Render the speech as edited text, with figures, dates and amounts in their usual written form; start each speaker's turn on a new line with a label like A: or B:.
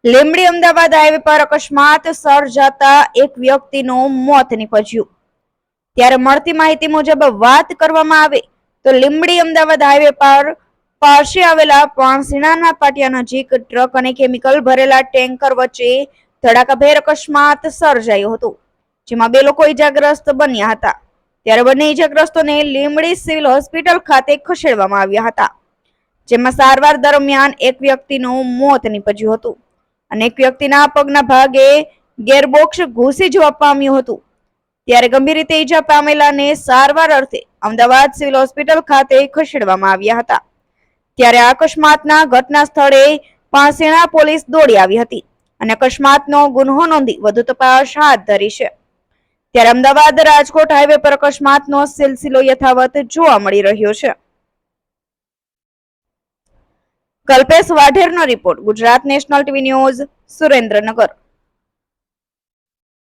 A: Limbdi Ahmedabad highway પર અકસ્માત સર્જાતા એક વ્યક્તિનું મોત નીપજ્યું। ત્યારે મળતી માહિતી મુજબ વાત કરવામાં આવે તો લીંબડી અમદાવાદ હાઈવે પર પાસે આવેલા પાણસીણાના પાટિયા નજીક ટ્રક અને કેમિકલ ભરેલા ટેન્કર વચ્ચે ધડાકાભેર અકસ્માત સર્જાયો હતો, જેમાં 2 લોકો ઈજાગ્રસ્ત બન્યા હતા। ત્યારે બંને ઈજાગ્રસ્તોને લીંબડી સિવિલ હોસ્પિટલ ખાતે ખસેડવામાં આવ્યા હતા, જેમાં સારવાર દરમિયાન એક વ્યક્તિનું મોત નીપજ્યું હતું અને એક વ્યક્તિના પગના ભાગે ગેરબોક્સ ઘૂસી જવા પામ્યું હતું। ત્યારે ગંભીર રીતે ઈજા પામેલાને સારવાર અર્થે અમદાવાદ સિવિલ હોસ્પિટલ ખાતે ખસેડવામાં આવ્યા હતા। ત્યારે આ અકસ્માતના ઘટના સ્થળે પાણસીણા પોલીસ દોડી આવી હતી અને અકસ્માતનો ગુન્હો નોંધી વધુ તપાસ હાથ ધરી છે। ત્યારે અમદાવાદ રાજકોટ હાઈવે પર અકસ્માતનો સિલસિલો યથાવત જોવા મળી રહ્યો છે। કલ્પેશ વાઢેરનો report, Gujarat national TV news, Surendranagar.